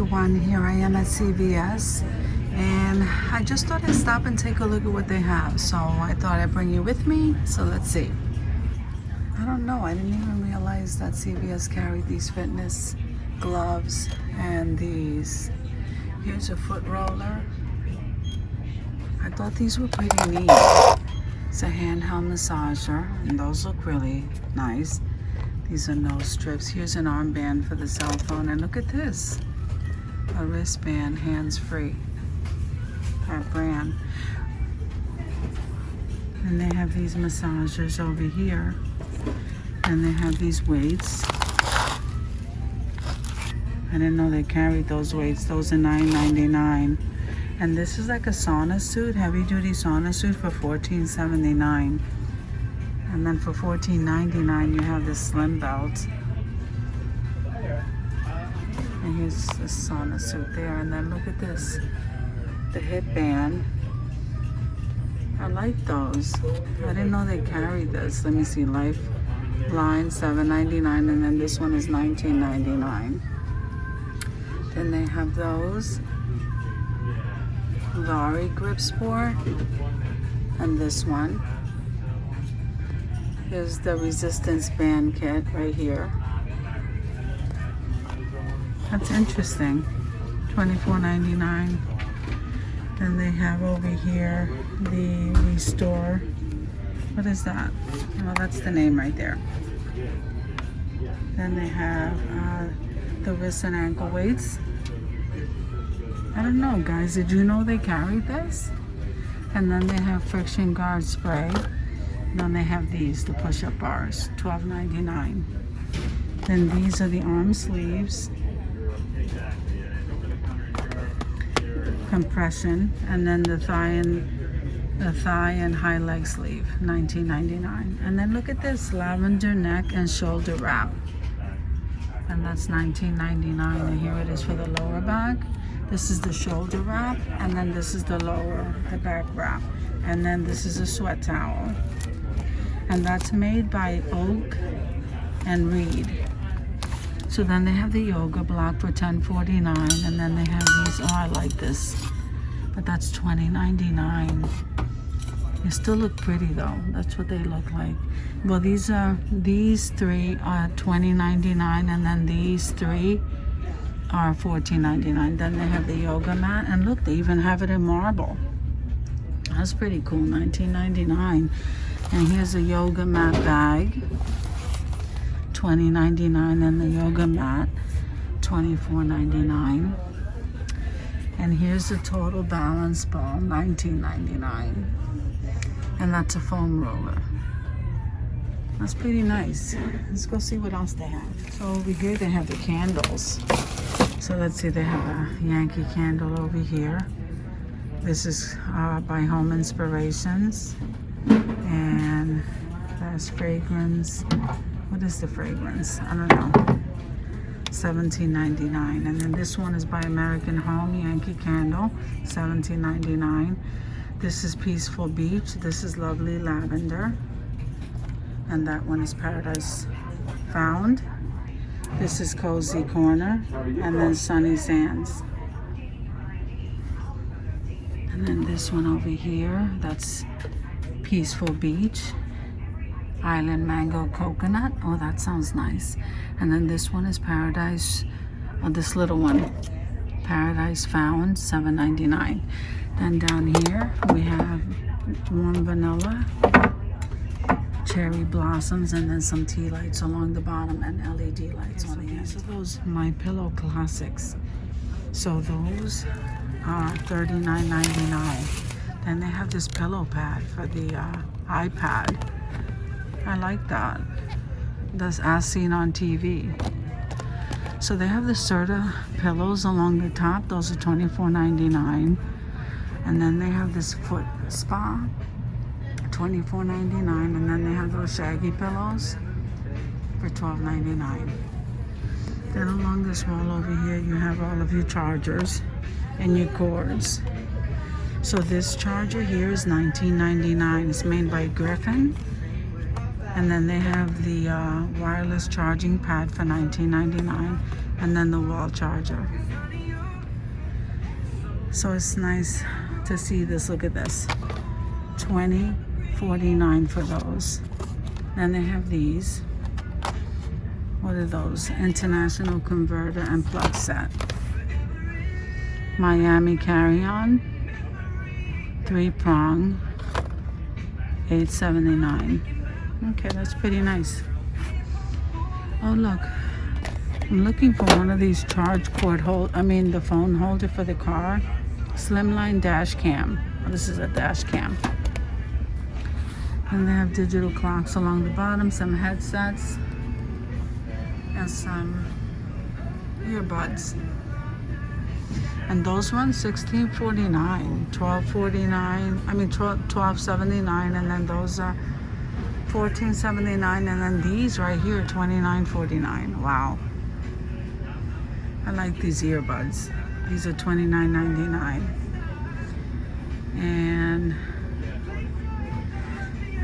everyone, here I am at CVS and I just thought I'd stop and take a look at what they have, so I thought I'd bring you with me. So let's see. I don't know, I didn't even realize that CVS carried these fitness gloves and these. Here's a foot roller. I thought these were pretty neat. It's a handheld massager and those look really nice. These are nose strips. Here's an armband for the cell phone, and look at this, a wristband, hands-free, that brand. And they have these massagers over here, and they have these weights. I didn't know they carried those weights. Those are $9.99. And this is like a sauna suit, heavy-duty sauna suit for $14.79. And then for $14.99 you have this slim belt. And here's the sauna suit there. And then look at this, the hip band. I like those. I didn't know they carried this. Let me see, Lifeline $7.99, and then this one is $19.99. Then they have those. Lari Grip Sport. And this one. Here's the resistance band kit right here. That's interesting. $24.99. Then they have over here the Restore. What is that? Well, that's the name right there. Then they have the wrist and ankle weights. I don't know, guys. Did you know they carried this? And then they have friction guard spray. Then they have these, the push-up bars, $12.99. Then these are the arm sleeves, compression, and then the thigh and high leg sleeve, $19.99. And then look at this, lavender neck and shoulder wrap, and that's $19.99. And here it is for the lower back. This is the shoulder wrap, and then this is the back wrap, and then this is a sweat towel. And that's made by Oak and Reed. So then they have the yoga block for $10.49, and then they have these. Oh, I like this, but that's $20.99. They still look pretty though. That's what they look like. Well, these three are $20.99, and then these three are $14.99. Then they have the yoga mat, and look, they even have it in marble. That's pretty cool, $19.99. And here's a yoga mat bag, $20.99, and the yoga mat, $24.99. And here's a total balance ball, $19.99. And that's a foam roller. That's pretty nice. Let's go see what else they have. So over here they have the candles. So let's see, they have a Yankee candle over here. This is by Home Inspirations. And there's fragrance. What is the fragrance? I don't know. $17.99. And then this one is by American Home, Yankee Candle, $17.99. This is Peaceful Beach. This is Lovely Lavender. And that one is Paradise Found. This is Cozy Corner. And then Sunny Sands. And then this one over here, that's Peaceful Beach, Island Mango Coconut. Oh, that sounds nice. And then this one is Paradise, this little one, Paradise Found, $7.99. Then down here we have Warm Vanilla, Cherry Blossoms, and then some tea lights along the bottom and LED lights on the end. So those My Pillow Classics. So those are $39.99. Then they have this pillow pad for the iPad. I like that. That's as seen on TV. So they have the Serta pillows along the top. Those are $24.99. And then they have this foot spa, $24.99. And then they have those shaggy pillows for $12.99. Then along this wall over here, you have all of your chargers and your cords. So this charger here is $19.99. It's made by Griffin. And then they have the wireless charging pad for $19.99. And then the wall charger. So it's nice to see this. Look at this. $20.49 for those. Then they have these. What are those? International converter and plug set. Miami carry-on. 3-prong. $8.79. Okay, that's pretty nice. Oh look, I'm looking for one of these charge cord the phone holder for the car. Slimline dash cam. Oh, this is a dash cam. And they have digital clocks along the bottom, some headsets, and some earbuds. And those ones $16.49, $12.79, and then those are $14.79, and then these right here $29.49. Wow. I like these earbuds. These are $29.99. And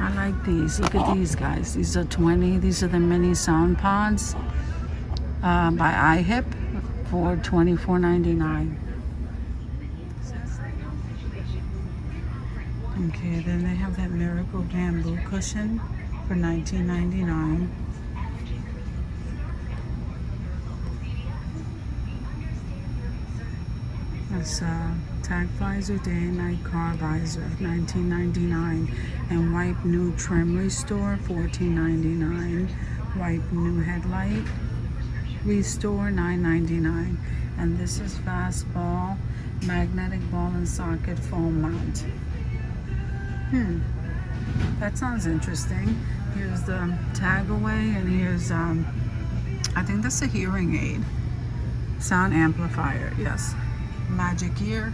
I like these. Look at these guys. These are $20. These are the mini sound pods by iHip for $24.99. Okay, then they have that Miracle bamboo cushion for $19.99. That's tag visor, day and night car visor, $19.99. And wipe new trim restore, $14.99. Wipe new headlight restore, $9.99. And this is fastball magnetic ball and socket foam mount. That sounds interesting. Here's the tag away, and here's I think that's a hearing aid. Sound amplifier, yes. Magic ear.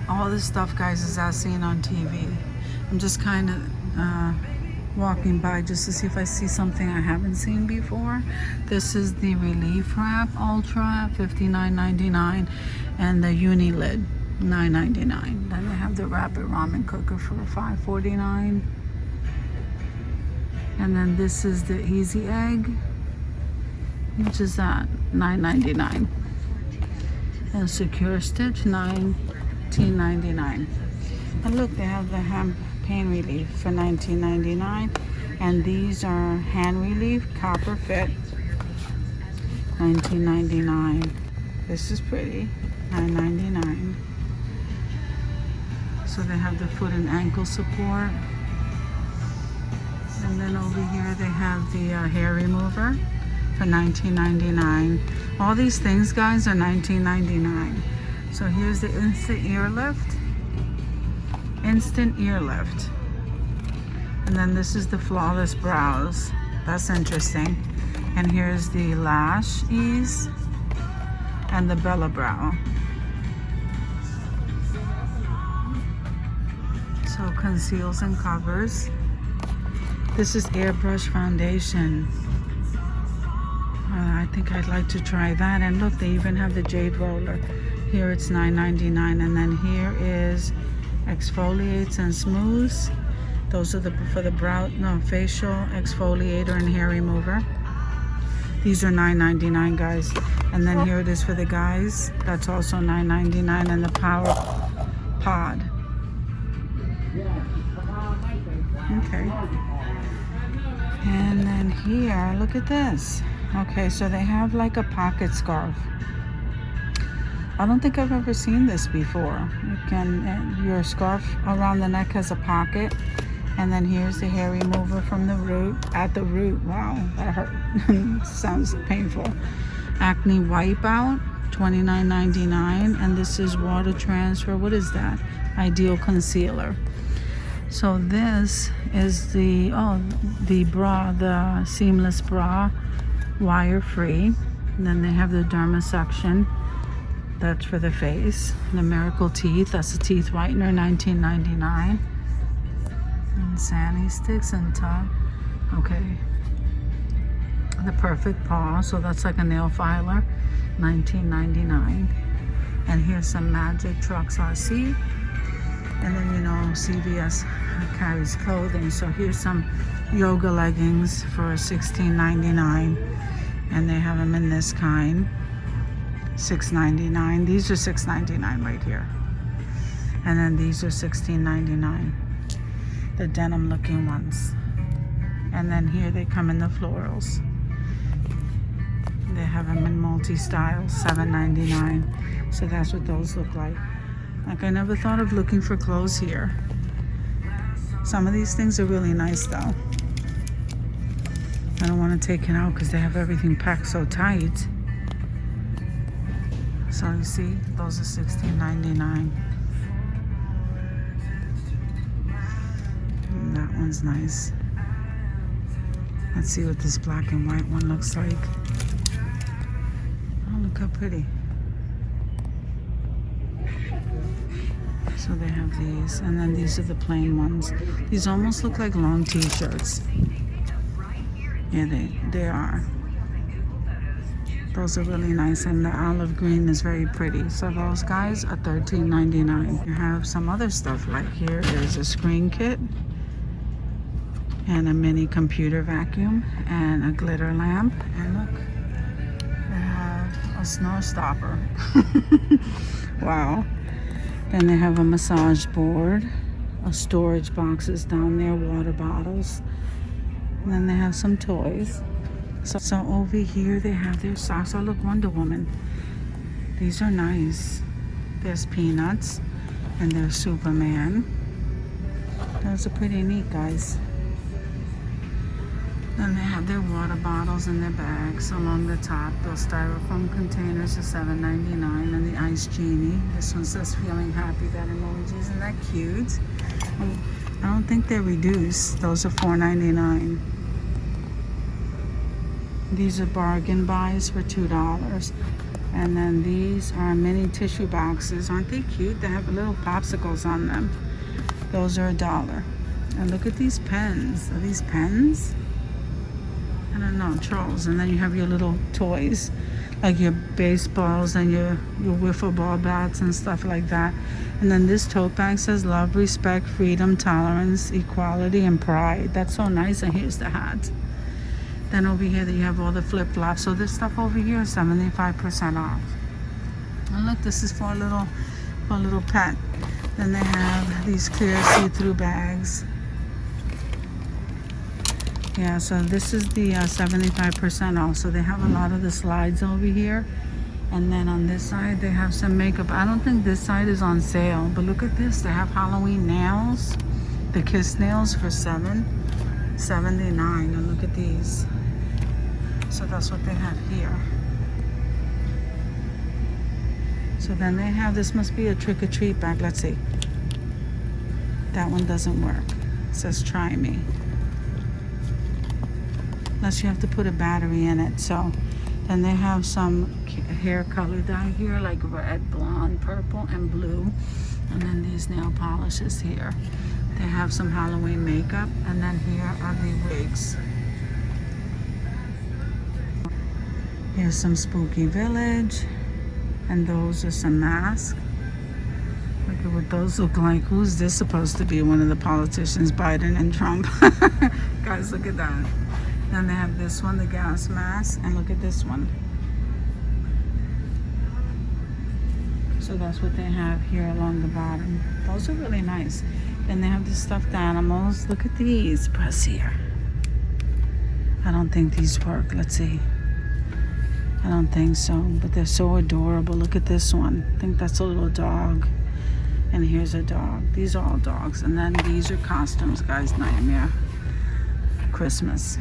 All this stuff, guys, is as seen on TV. I'm just kind of walking by just to see if I see something I haven't seen before. This is the Relief Wrap Ultra, $59.99, and the Uni Lid, $9.99. Then they have the Rapid Ramen Cooker for $5.49. And then this is the Easy Egg, which is that, $9.99. And Secure Stitch, $19.99. And look, they have the hand pain relief for $19.99. And these are hand relief, copper fit, $19.99. This is pretty, $9.99. So they have the foot and ankle support. And then over here they have the hair remover for $19.99. All these things, guys, are $19.99. So here's the instant ear lift. Instant ear lift. And then this is the flawless brows. That's interesting. And here's the lash ease and the Bella brow. So conceals and covers. This is airbrush foundation. I think I'd like to try that. And look, they even have the jade roller. Here it's $9.99, and then here is exfoliates and smooths. Those are for the brow, facial exfoliator and hair remover. These are $9.99, guys. And then here it is for the guys. That's also $9.99, and the Power Pod. Okay. And then here, look at this. Okay, so they have like a pocket scarf. I don't think I've ever seen this before. Your scarf around the neck has a pocket, and then here's the hair remover from the root, at the root. Wow, that hurt. Sounds painful. Acne Wipeout, $29.99, and this is water transfer. What is that? Ideal Concealer. So this is the bra, the seamless bra, wire free. And then they have the dermasection. That's for the face. The Miracle Teeth, that's the teeth whitener, $19.99. And Sani Sticks and Tub. Okay. The Perfect Paw, so that's like a nail filer, $19.99. And here's some Magic Trucks RC. And then, CVS carries clothing. So here's some yoga leggings for $16.99. And they have them in this kind. $6.99. These are $6.99 right here. And then these are $16.99. The denim looking ones. And then here they come in the florals. They have them in multi-style, $7.99. So that's what those look like. Like, I never thought of looking for clothes here. Some of these things are really nice though. I don't want to take it out because they have everything packed so tight. So you see, those are $16.99. That one's nice. Let's see what this black and white one looks like. Oh, look how pretty. So they have these, and then these are the plain ones. These almost look like long t-shirts. Yeah, they are. Those are really nice, and the olive green is very pretty. So those guys are $13.99. You have some other stuff, like here is a screen kit and a mini computer vacuum and a glitter lamp. And look, they have a snow stopper. Wow. Then they have a massage board, a storage boxes down there, water bottles. And then they have some toys. So over here they have their socks. Oh, look, Wonder Woman. These are nice. There's Peanuts and there's Superman. Those are pretty neat, guys. Then they have their water bottles and their bags along the top. Those styrofoam containers are $7.99. And the Ice Genie. This one says feeling happy, that emoji. Isn't that cute? I don't think they're reduced. Those are $4.99. These are bargain buys for $2. And then these are mini tissue boxes. Aren't they cute? They have little popsicles on them. Those are $1. And look at these pens. Are these pens? I don't know, trolls. And then you have your little toys, like your baseballs and your wiffle ball bats and stuff like that. And then this tote bag says love, respect, freedom, tolerance, equality, and pride. That's so nice. And here's the hat. Then over here you have all the flip-flops. So this stuff over here is 75% off. And look, this is for a little pet. Then they have these clear see-through bags. Yeah, so this is the 75% off. So they have a lot of the slides over here. And then on this side, they have some makeup. I don't think this side is on sale, but look at this. They have Halloween nails, the Kiss nails for $7.79. And look at these. So that's what they have here. So then they have, this must be a trick-or-treat bag. Let's see. That one doesn't work. It says try me. Unless you have to put a battery in it. So then they have some hair color down here, like red, blonde, purple, and blue. And then these nail polishes here. They have some Halloween makeup. And then here are the wigs. Here's some Spooky Village. And those are some masks. Look at what those look like. Who's this supposed to be? One of the politicians, Biden and Trump. Guys, look at that. Then they have this one, the gas mask, and look at this one. So that's what they have here along the bottom. Those are really nice. Then they have the stuffed animals. Look at these. Press here. I don't think these work. Let's see. I don't think so, but they're so adorable. Look at this one. I think that's a little dog. And here's a dog. These are all dogs. And then these are costumes, guys. Nightmare Christmas.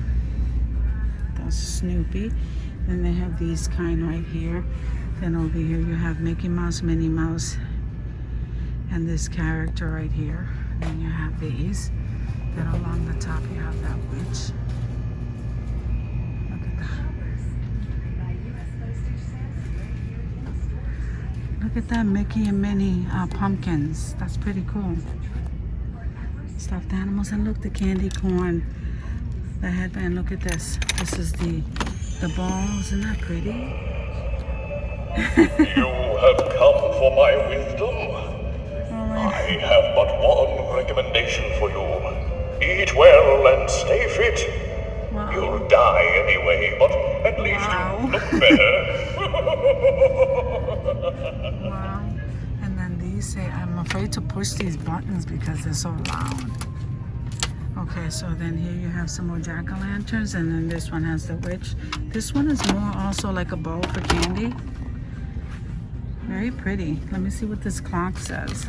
That's Snoopy. Then they have these kind right here. Then over here you have Mickey Mouse, Minnie Mouse, and this character right here. Then you have these. Then along the top you have that witch. Look at that. Look at that Mickey and Minnie pumpkins. That's pretty cool. Stuffed animals. And look, the candy corn. The headband, look at this. This is the ball. Isn't that pretty? You have come for my wisdom. I have but one recommendation for you. Eat well and stay fit. Wow. You'll die anyway, but at least you look better. Wow. And then these say, I'm afraid to push these buttons because they're so loud. Okay, so then here you have some more jack-o'-lanterns, and then this one has the witch. This one is more also like a bowl for candy. Very pretty. Let me see what this clock says.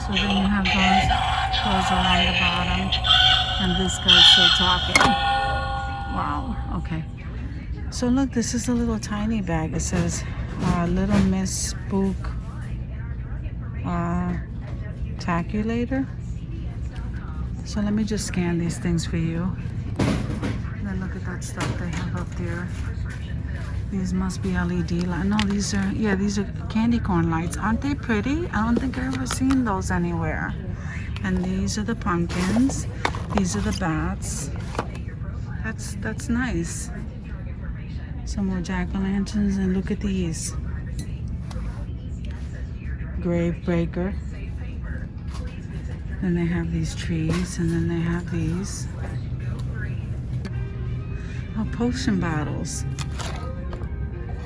So then you have those around the bottom, and this guy's still talking. Wow, okay. So look, this is a little tiny bag. It says Little Miss Spook Taculator. So let me just scan these things for you. And then look at that stuff they have up there. These must be LED lights. No, these are candy corn lights. Aren't they pretty? I don't think I've ever seen those anywhere. And these are the pumpkins. These are the bats. That's nice. Some more jack-o'-lanterns, and look at these. Grave breaker. Then they have these trees, and then they have these. Oh, potion bottles.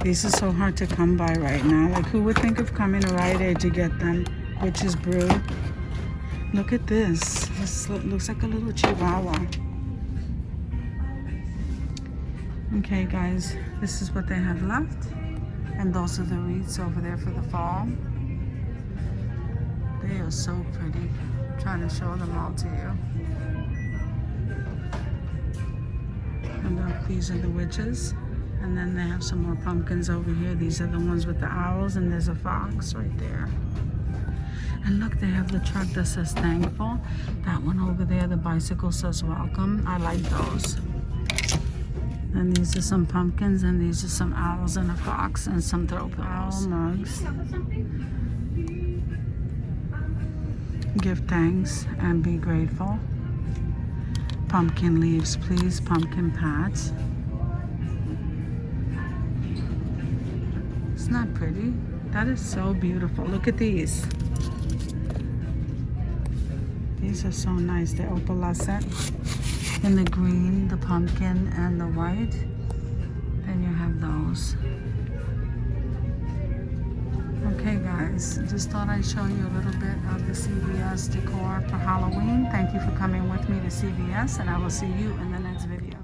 These are so hard to come by right now. Like, who would think of coming to Rite Aid to get them? Witch's Brew. Look at this. This looks like a little chihuahua. Okay, guys, this is what they have left. And those are the wreaths over there for the fall. They are so pretty. I'm trying to show them all to you. And look, these are the witches. And then they have some more pumpkins over here. These are the ones with the owls, and there's a fox right there. And look, they have the truck that says thankful. That one over there, the bicycle says welcome. I like those. And these are some pumpkins, and these are some owls and a fox and some throw pillows. Owl mugs. Give thanks and be grateful. Pumpkin leaves, please. Pumpkin patch. Isn't that pretty? That is so beautiful. Look at these. These are so nice. They're opalescent. In the green, the pumpkin, and the white. Then you have those. Okay, guys. Just thought I'd show you a little bit of the CVS decor for Halloween. Thank you for coming with me to CVS, and I will see you in the next video.